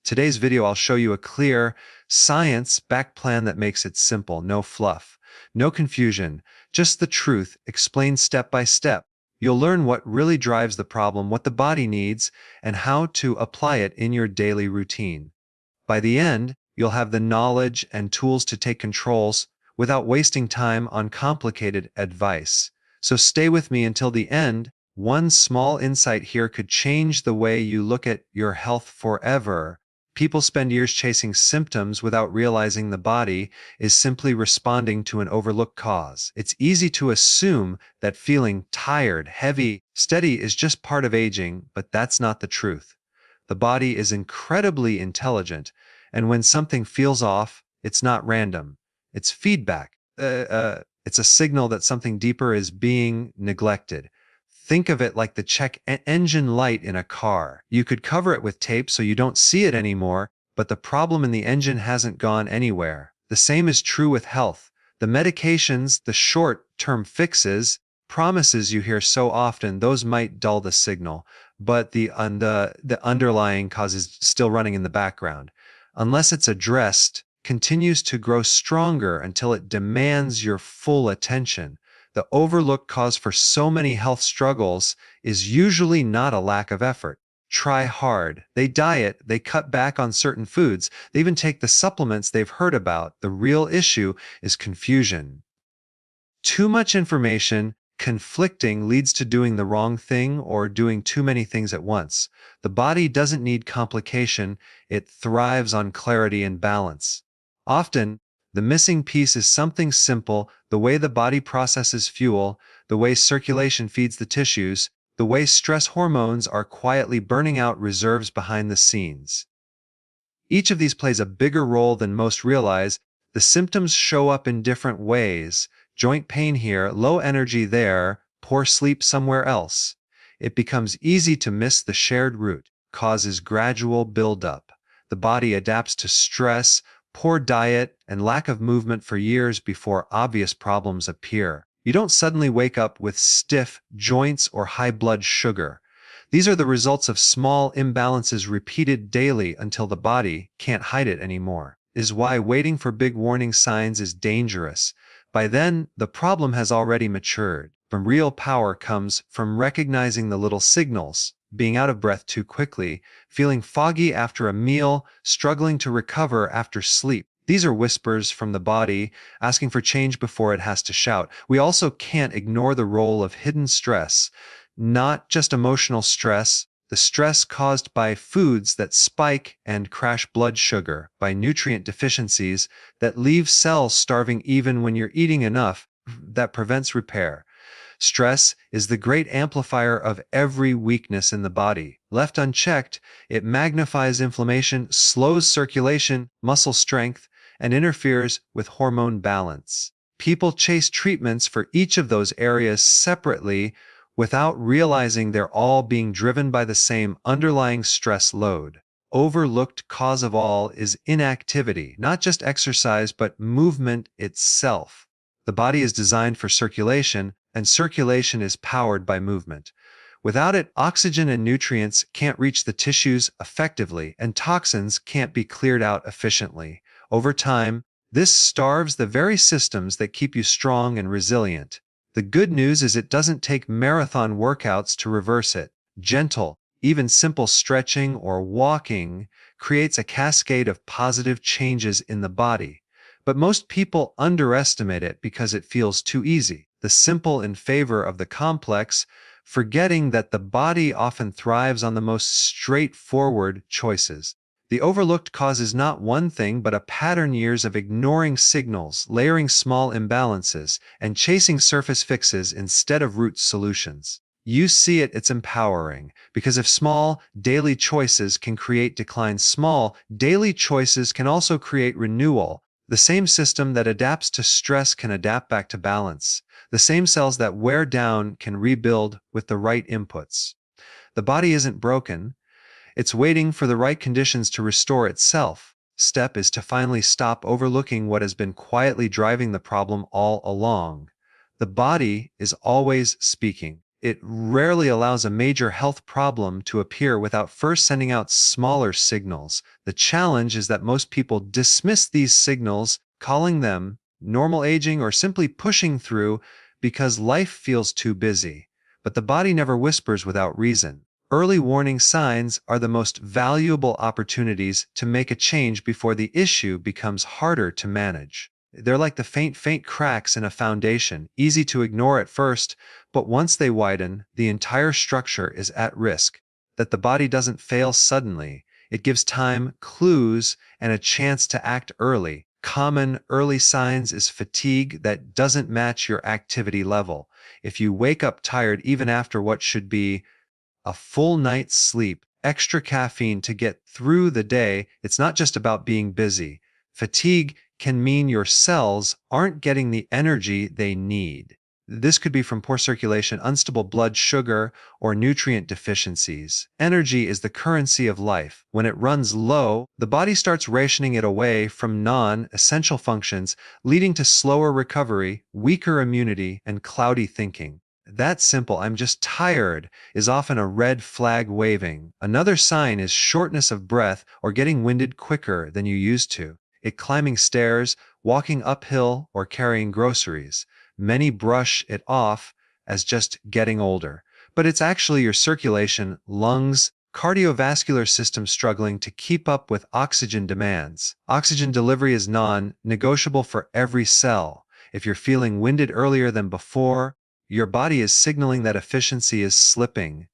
Today's video, I'll show you a clear, science-backed plan that makes it simple, no fluff, no confusion, just the truth, explained step by step. You'll learn what really drives the problem, what the body needs, and how to apply it in your daily routine. By the end, you'll have the knowledge and tools to take controls without wasting time on complicated advice. So stay with me until the end. One small insight here could change the way you look at your health forever. People spend years chasing symptoms without realizing the body is simply responding to an overlooked cause. It's easy to assume that feeling tired, heavy, steady is just part of aging, but that's not the truth. The body is incredibly intelligent, and when something feels off, it's not random. It's feedback. It's a signal that something deeper is being neglected. Think of it like the check engine light in a car. You could cover it with tape so you don't see it anymore, but the problem in the engine hasn't gone anywhere. The same is true with health. The medications, the short-term fixes, promises you hear so often, those might dull the signal, but the underlying cause is still running in the background. Unless it's addressed, continues to grow stronger until it demands your full attention. The overlooked cause for so many health struggles is usually not a lack of effort. Try hard. They diet, they cut back on certain foods, they even take the supplements they've heard about. The real issue is confusion. Too much information, conflicting, leads to doing the wrong thing or doing too many things at once. The body doesn't need complication, it thrives on clarity and balance. Often, the missing piece is something simple: the way the body processes fuel, the way circulation feeds the tissues, the way stress hormones are quietly burning out reserves behind the scenes. Each of these plays a bigger role than most realize. The symptoms show up in different ways: joint pain here, low energy there, poor sleep somewhere else. It becomes easy to miss the shared root. Causes gradual buildup. The body adapts to stress, poor diet, and lack of movement for years before obvious problems appear. You don't suddenly wake up with stiff joints or high blood sugar. These are the results of small imbalances repeated daily until the body can't hide it anymore. Is why waiting for big warning signs is dangerous. By then, the problem has already matured. Real power comes from recognizing the little signals: being out of breath too quickly, feeling foggy after a meal, struggling to recover after sleep. These are whispers from the body, asking for change before it has to shout. We also can't ignore the role of hidden stress, not just emotional stress, the stress caused by foods that spike and crash blood sugar, by nutrient deficiencies that leave cells starving even when you're eating enough, that prevents repair. Stress is the great amplifier of every weakness in the body. Left unchecked, it magnifies inflammation, slows circulation, muscle strength, and interferes with hormone balance. People chase treatments for each of those areas separately without realizing they're all being driven by the same underlying stress load. Overlooked cause of all is inactivity, not just exercise, but movement itself. The body is designed for circulation, and circulation is powered by movement. Without it, oxygen and nutrients can't reach the tissues effectively, and toxins can't be cleared out efficiently. Over time, this starves the very systems that keep you strong and resilient. The good news is it doesn't take marathon workouts to reverse it. Gentle, even simple stretching or walking creates a cascade of positive changes in the body. But most people underestimate it because it feels too easy. The simple in favor of the complex, forgetting that the body often thrives on the most straightforward choices. The overlooked cause is not one thing but a pattern: years of ignoring signals, layering small imbalances, and chasing surface fixes instead of root solutions. You see it, it's empowering, because if small, daily choices can create decline, small, daily choices can also create renewal. The same system that adapts to stress can adapt back to balance. The same cells that wear down can rebuild with the right inputs. The body isn't broken. It's waiting for the right conditions to restore itself. Step is to finally stop overlooking what has been quietly driving the problem all along. The body is always speaking. It rarely allows a major health problem to appear without first sending out smaller signals. The challenge is that most people dismiss these signals, calling them normal aging or simply pushing through because life feels too busy. But the body never whispers without reason. Early warning signs are the most valuable opportunities to make a change before the issue becomes harder to manage. They're like the faint cracks in a foundation, easy to ignore at first, but once they widen, the entire structure is at risk. That the body doesn't fail suddenly. It gives time, clues, and a chance to act early. Common early signs is fatigue that doesn't match your activity level. If you wake up tired even after what should be a full night's sleep, extra caffeine to get through the day, it's not just about being busy. Fatigue can mean your cells aren't getting the energy they need. This could be from poor circulation, unstable blood sugar, or nutrient deficiencies. Energy is the currency of life. When it runs low, the body starts rationing it away from non-essential functions, leading to slower recovery, weaker immunity, and cloudy thinking. That simple, "I'm just tired," is often a red flag waving. Another sign is shortness of breath or getting winded quicker than you used to. It climbing stairs, walking uphill, or carrying groceries. Many brush it off as just getting older, but it's actually your circulation, lungs, cardiovascular system struggling to keep up with oxygen demands. Oxygen delivery is non-negotiable for every cell. If you're feeling winded earlier than before, your body is signaling that efficiency is slipping.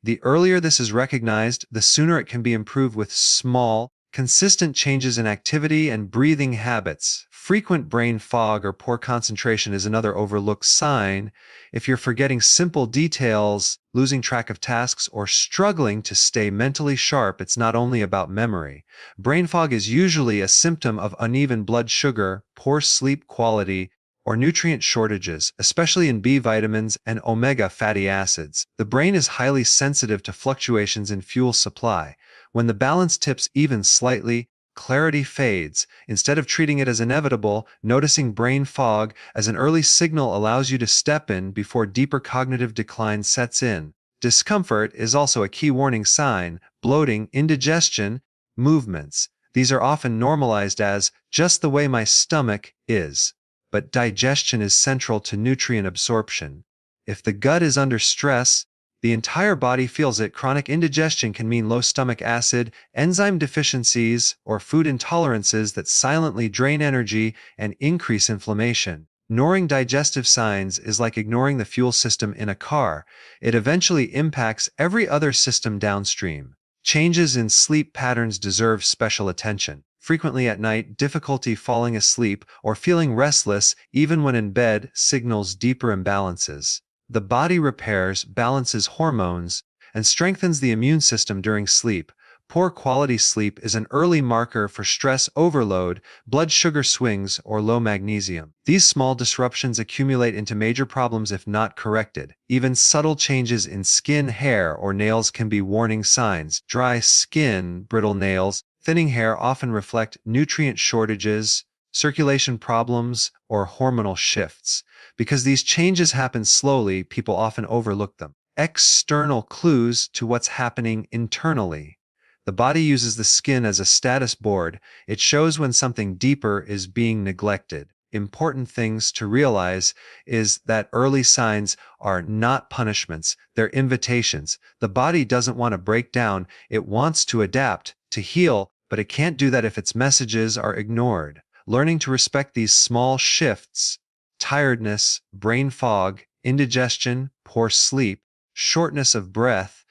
The earlier this is recognized, the sooner it can be improved with small, consistent changes in activity and breathing habits. Frequent brain fog or poor concentration is another overlooked sign. If you're forgetting simple details, losing track of tasks, or struggling to stay mentally sharp, it's not only about memory. Brain fog is usually a symptom of uneven blood sugar, poor sleep quality, or nutrient shortages, especially in B vitamins and omega fatty acids. The brain is highly sensitive to fluctuations in fuel supply. When the balance tips even slightly, clarity fades. Instead of treating it as inevitable, noticing brain fog as an early signal allows you to step in before deeper cognitive decline sets in. Discomfort is also a key warning sign. Bloating, indigestion, movements. These are often normalized as just the way my stomach is. But digestion is central to nutrient absorption. If the gut is under stress, the entire body feels it. Chronic indigestion can mean low stomach acid, enzyme deficiencies, or food intolerances that silently drain energy and increase inflammation. Ignoring digestive signs is like ignoring the fuel system in a car. It eventually impacts every other system downstream. Changes in sleep patterns deserve special attention. Frequently at night, difficulty falling asleep or feeling restless even when in bed signals deeper imbalances. The body repairs, balances hormones, and strengthens the immune system during sleep. Poor quality sleep is an early marker for stress overload, blood sugar swings, or low magnesium. These small disruptions accumulate into major problems if not corrected. Even subtle changes in skin, hair, or nails can be warning signs. Dry skin, brittle nails, thinning hair often reflect nutrient shortages, circulation problems, or hormonal shifts. Because these changes happen slowly, people often overlook them. External clues to what's happening internally. The body uses the skin as a status board. It shows when something deeper is being neglected. Important things to realize is that early signs are not punishments, they're invitations. The body doesn't want to break down, it wants to adapt, to heal, but it can't do that if its messages are ignored. Learning to respect these small shifts, tiredness, brain fog, indigestion, poor sleep, shortness of breath,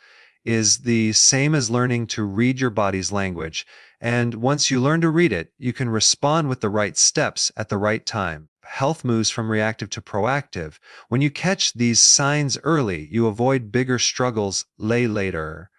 is the same as learning to read your body's language. And once you learn to read it, you can respond with the right steps at the right time. Health moves from reactive to proactive. When you catch these signs early, you avoid bigger struggles later.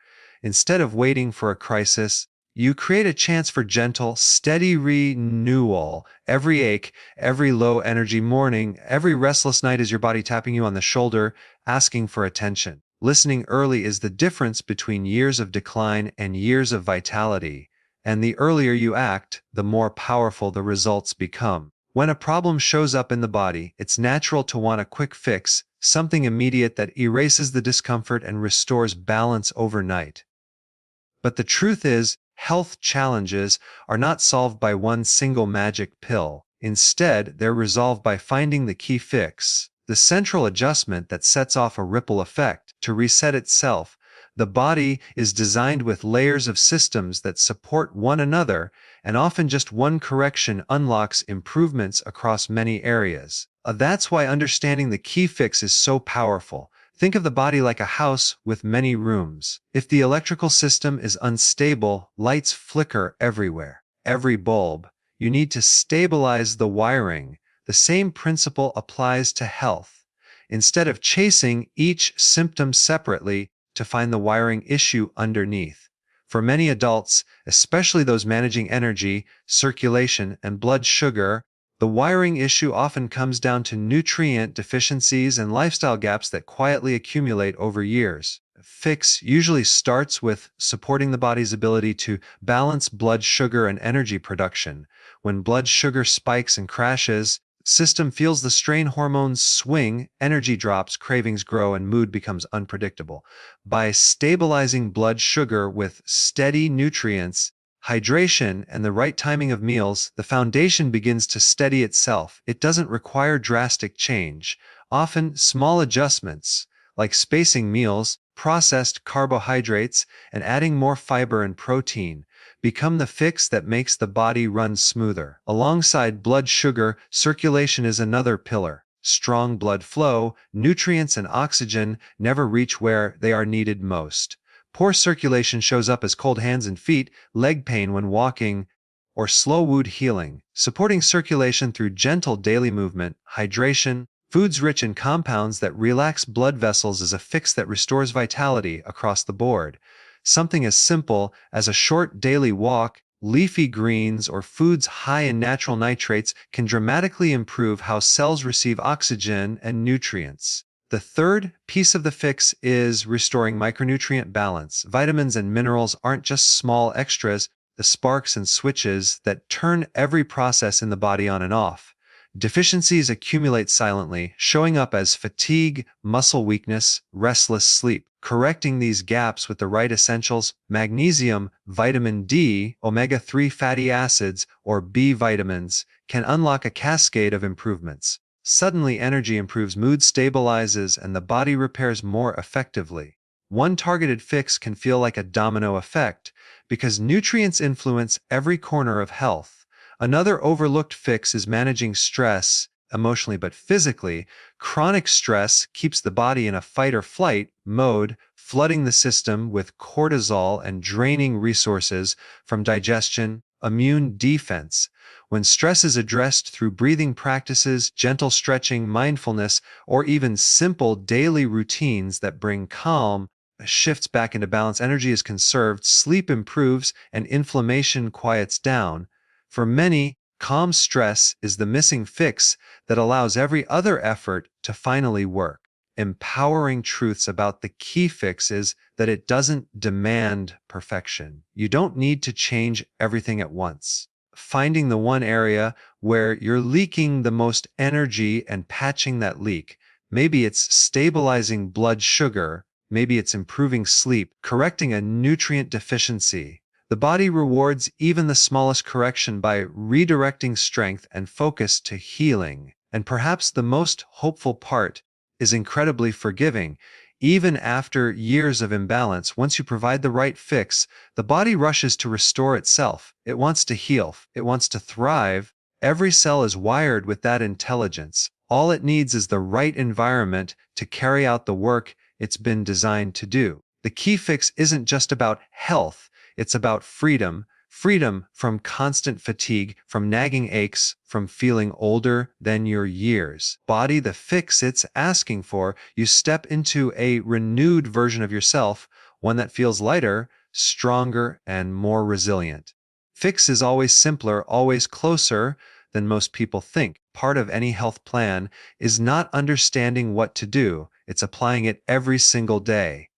Instead of waiting for a crisis, you create a chance for gentle, steady renewal. Every ache, every low energy morning, every restless night is your body tapping you on the shoulder, asking for attention. Listening early is the difference between years of decline and years of vitality. And the earlier you act, the more powerful the results become. When a problem shows up in the body, it's natural to want a quick fix, something immediate that erases the discomfort and restores balance overnight. But the truth is, health challenges are not solved by one single magic pill. Instead, they're resolved by finding the key fix, the central adjustment that sets off a ripple effect. To reset itself, the body is designed with layers of systems that support one another, and often just one correction unlocks improvements across many areas. That's why understanding the key fix is so powerful. Think of the body like a house with many rooms. If the electrical system is unstable, lights flicker everywhere. Every bulb. You need to stabilize the wiring. The same principle applies to health. Instead of chasing each symptom separately, to find the wiring issue underneath. For many adults, especially those managing energy, circulation, and blood sugar, the wiring issue often comes down to nutrient deficiencies and lifestyle gaps that quietly accumulate over years. Fix usually starts with supporting the body's ability to balance blood sugar and energy production. When blood sugar spikes and crashes, system feels the strain, hormones swing, energy drops, cravings grow, and mood becomes unpredictable. By stabilizing blood sugar with steady nutrients, hydration, and the right timing of meals, the foundation begins to steady itself. It doesn't require drastic change. Often, small adjustments, like spacing meals, processed carbohydrates, and adding more fiber and protein, become the fix that makes the body run smoother. Alongside blood sugar, circulation is another pillar. Strong blood flow, nutrients and oxygen never reach where they are needed most. Poor circulation shows up as cold hands and feet, leg pain when walking, or slow wound healing. Supporting circulation through gentle daily movement, hydration, foods rich in compounds that relax blood vessels is a fix that restores vitality across the board. Something as simple as a short daily walk, leafy greens, or foods high in natural nitrates can dramatically improve how cells receive oxygen and nutrients. The third piece of the fix is restoring micronutrient balance. Vitamins and minerals aren't just small extras, the sparks and switches that turn every process in the body on and off. Deficiencies accumulate silently, showing up as fatigue, muscle weakness, restless sleep. Correcting these gaps with the right essentials, magnesium, vitamin D, omega-3 fatty acids, or B vitamins, can unlock a cascade of improvements. Suddenly, energy improves, mood stabilizes, and the body repairs more effectively. One targeted fix can feel like a domino effect because nutrients influence every corner of health. Another overlooked fix is managing stress, emotionally but physically. Chronic stress keeps the body in a fight or flight mode, flooding the system with cortisol and draining resources from digestion, immune defense. When stress is addressed through breathing practices, gentle stretching, mindfulness, or even simple daily routines that bring calm, shifts back into balance, energy is conserved, sleep improves, and inflammation quiets down. For many, calm stress is the missing fix that allows every other effort to finally work. Empowering truths about the key fix is that it doesn't demand perfection. You don't need to change everything at once. Finding the one area where you're leaking the most energy and patching that leak. Maybe it's stabilizing blood sugar, maybe it's improving sleep, correcting a nutrient deficiency. The body rewards even the smallest correction by redirecting strength and focus to healing. And perhaps the most hopeful part is incredibly forgiving. Even after years of imbalance, once you provide the right fix, the body rushes to restore itself. It wants to heal. It wants to thrive. Every cell is wired with that intelligence. All it needs is the right environment to carry out the work it's been designed to do. The key fix isn't just about health. It's about freedom. Freedom from constant fatigue, from nagging aches, from feeling older than your years. Body, the fix it's asking for. You step into a renewed version of yourself, one that feels lighter, stronger, and more resilient. Fix is always simpler, always closer than most people think. Part of any health plan is not understanding what to do, it's applying it every single day.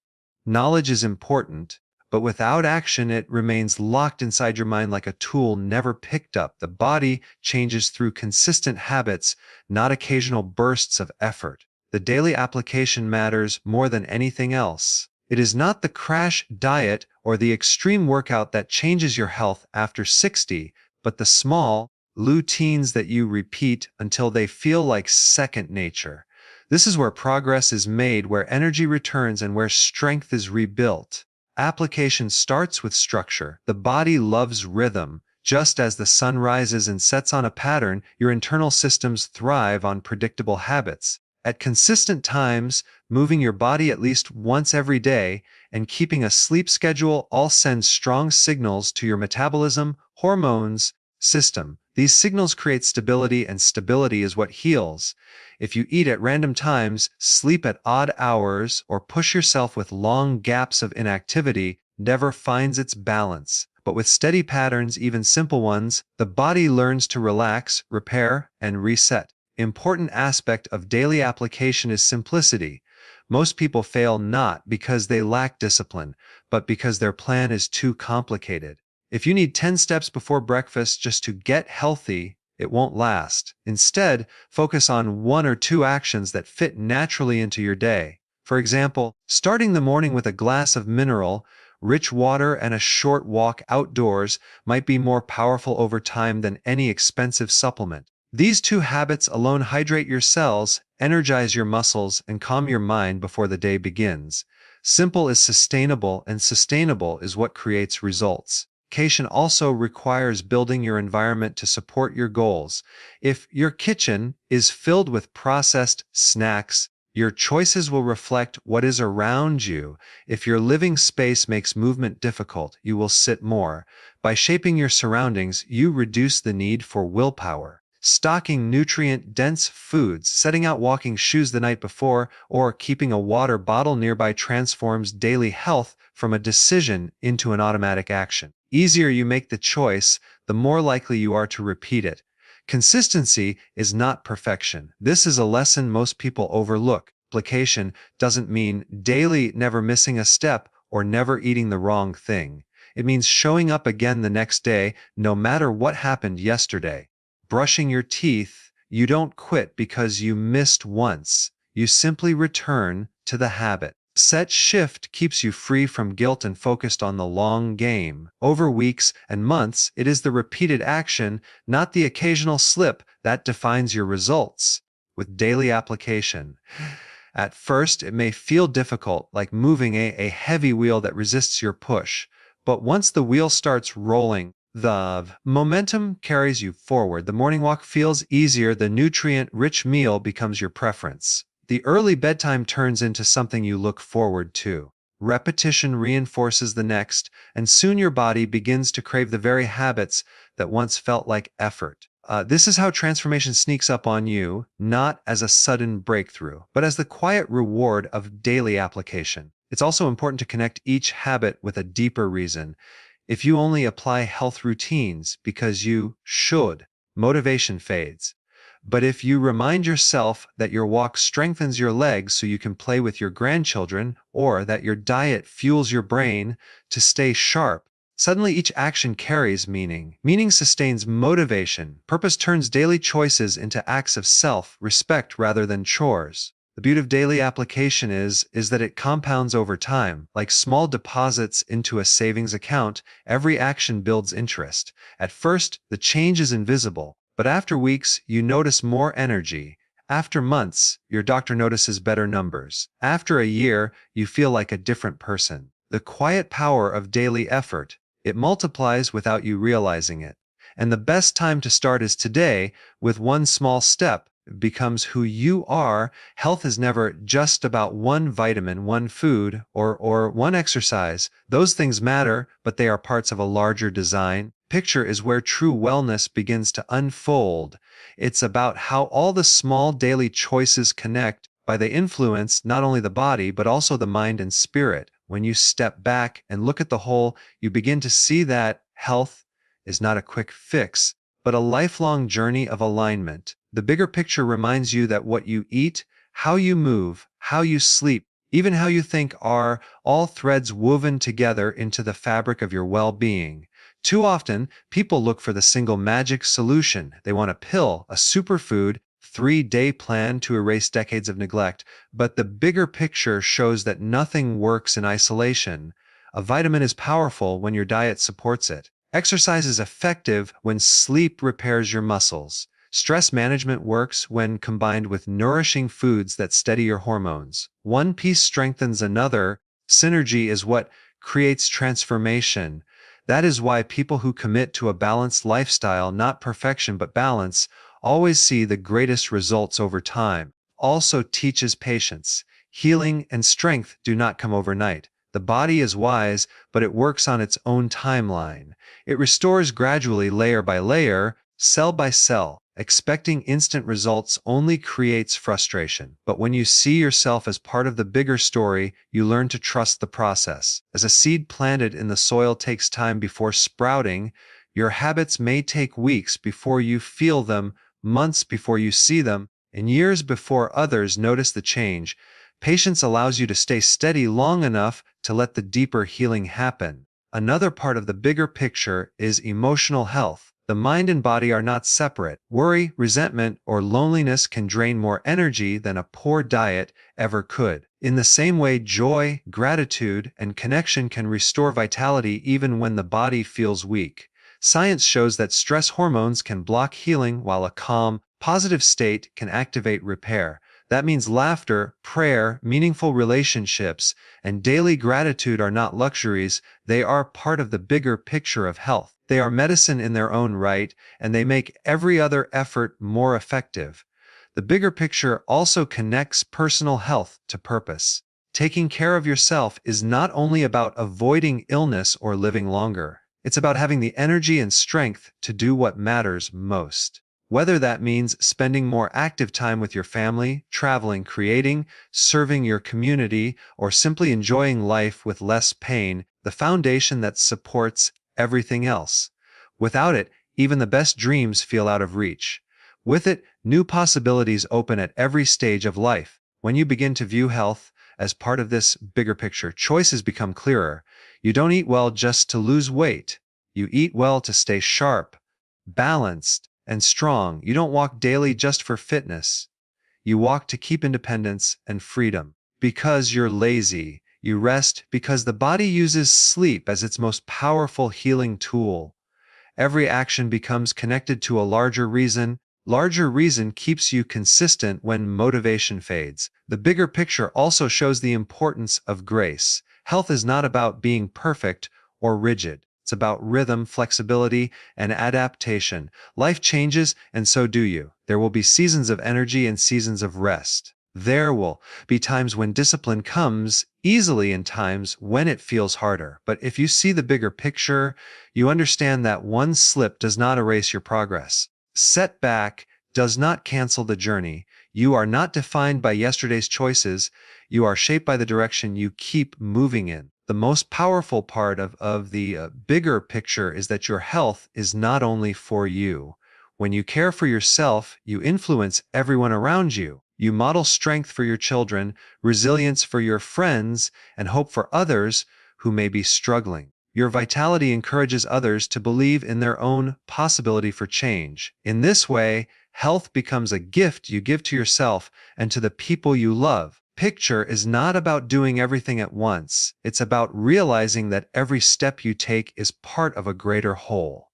Knowledge is important, but without action, it remains locked inside your mind like a tool never picked up. The body changes through consistent habits, not occasional bursts of effort. the daily application matters more than anything else. It is not the crash diet or the extreme workout that changes your health after 60, but the small, routines that you repeat until they feel like second nature. This is where progress is made, where energy returns, and where strength is rebuilt. Application starts with structure. The body loves rhythm. Just as the sun rises and sets on a pattern, your internal systems thrive on predictable habits. At consistent times, moving your body at least once every day, and keeping a sleep schedule all send strong signals to your metabolism, hormones, system. These signals create stability, and stability is what heals. If you eat at random times, sleep at odd hours, or push yourself with long gaps of inactivity, never finds its balance. But with steady patterns, even simple ones, the body learns to relax, repair, and reset. Important aspect of daily application is simplicity. Most people fail not because they lack discipline, but because their plan is too complicated. If you need 10 steps before breakfast just to get healthy, it won't last. Instead, focus on 1 or 2 actions that fit naturally into your day. For example, starting the morning with a glass of mineral-rich water and a short walk outdoors might be more powerful over time than any expensive supplement. These 2 habits alone hydrate your cells, energize your muscles, and calm your mind before the day begins. Simple is sustainable, and sustainable is what creates results. Application also requires building your environment to support your goals. If your kitchen is filled with processed snacks, your choices will reflect what is around you. If your living space makes movement difficult, you will sit more. By shaping your surroundings, you reduce the need for willpower. Stocking nutrient-dense foods, setting out walking shoes the night before, or keeping a water bottle nearby transforms daily health from a decision into an automatic action. Easier you make the choice, the more likely you are to repeat it. Consistency is not perfection. This is a lesson most people overlook. Application doesn't mean daily never missing a step or never eating the wrong thing. It means showing up again the next day, no matter what happened yesterday. Brushing your teeth, you don't quit because you missed once. You simply return to the habit. Set shift keeps you free from guilt and focused on the long game. Over weeks and months, it is the repeated action, not the occasional slip, that defines your results. With daily application, at first it may feel difficult, like moving a heavy wheel that resists your push. But once the wheel starts rolling, the momentum carries you forward. The morning walk feels easier. The nutrient-rich meal becomes your preference. The early bedtime turns into something you look forward to. Repetition reinforces the next, and soon your body begins to crave the very habits that once felt like effort. This is how transformation sneaks up on you, not as a sudden breakthrough, but as the quiet reward of daily application. It's also important to connect each habit with a deeper reason. If you only apply health routines because you should, motivation fades. But if you remind yourself that your walk strengthens your legs so you can play with your grandchildren, or that your diet fuels your brain to stay sharp, suddenly each action carries meaning. Meaning sustains motivation. Purpose turns daily choices into acts of self-respect rather than chores. The beauty of daily application is that it compounds over time. Like small deposits into a savings account, every action builds interest. At first, the change is invisible, but after weeks, you notice more energy. After months, your doctor notices better numbers. After a year, you feel like a different person. The quiet power of daily effort, it multiplies without you realizing it. And the best time to start is today, with one small step. Becomes who you are. Health is never just about one vitamin, one food, or one exercise. Those things matter, but they are parts of a larger design. Picture is where true wellness begins to unfold. It's about how all the small daily choices connect, by they influence not only the body, but also the mind and spirit. When you step back and look at the whole, you begin to see that health is not a quick fix, but a lifelong journey of alignment. The bigger picture reminds you that what you eat, how you move, how you sleep, even how you think are all threads woven together into the fabric of your well-being. Too often, people look for the single magic solution. They want a pill, a superfood, 3-day plan to erase decades of neglect, but the bigger picture shows that nothing works in isolation. A vitamin is powerful when your diet supports it. Exercise is effective when sleep repairs your muscles. Stress management works when combined with nourishing foods that steady your hormones. One piece strengthens another. Synergy is what creates transformation. That is why people who commit to a balanced lifestyle, not perfection but balance, always see the greatest results over time. Also teaches patience. Healing and strength do not come overnight. The body is wise, but it works on its own timeline. It restores gradually, layer by layer, cell by cell. Expecting instant results only creates frustration. But when you see yourself as part of the bigger story, you learn to trust the process. As a seed planted in the soil takes time before sprouting, your habits may take weeks before you feel them, months before you see them, and years before others notice the change. Patience allows you to stay steady long enough to let the deeper healing happen. Another part of the bigger picture is emotional health. The mind and body are not separate. Worry, resentment, or loneliness can drain more energy than a poor diet ever could. In the same way, joy, gratitude, and connection can restore vitality even when the body feels weak. Science shows that stress hormones can block healing while a calm, positive state can activate repair. That means laughter, prayer, meaningful relationships, and daily gratitude are not luxuries, they are part of the bigger picture of health. They are medicine in their own right, and they make every other effort more effective. The bigger picture also connects personal health to purpose. Taking care of yourself is not only about avoiding illness or living longer. It's about having the energy and strength to do what matters most. Whether that means spending more active time with your family, traveling, creating, serving your community, or simply enjoying life with less pain, the foundation that supports everything else. Without it, even the best dreams feel out of reach. With it, new possibilities open at every stage of life. When you begin to view health as part of this bigger picture, choices become clearer. You don't eat well just to lose weight. You eat well to stay sharp, balanced, and strong. You don't walk daily just for fitness. You walk to keep independence and freedom. Because you're lazy, you rest because the body uses sleep as its most powerful healing tool. Every action becomes connected to a larger reason. Larger reason keeps you consistent when motivation fades. The bigger picture also shows the importance of grace. Health is not about being perfect or rigid. It's about rhythm, flexibility, and adaptation. Life changes, and so do you. There will be seasons of energy and seasons of rest. There will be times when discipline comes easily and times when it feels harder. But if you see the bigger picture, you understand that one slip does not erase your progress. Setback does not cancel the journey. You are not defined by yesterday's choices. You are shaped by the direction you keep moving in. The most powerful part of the bigger picture is that your health is not only for you. When you care for yourself, you influence everyone around you. You model strength for your children, resilience for your friends, and hope for others who may be struggling. Your vitality encourages others to believe in their own possibility for change. In this way, health becomes a gift you give to yourself and to the people you love. Picture is not about doing everything at once. It's about realizing that every step you take is part of a greater whole.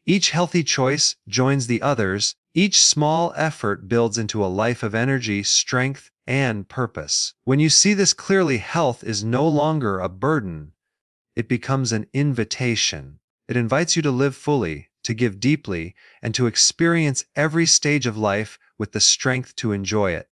Each healthy choice joins the others. Each small effort builds into a life of energy, strength, and purpose. When you see this clearly, health is no longer a burden. It becomes an invitation. It invites you to live fully, to give deeply, and to experience every stage of life with the strength to enjoy it.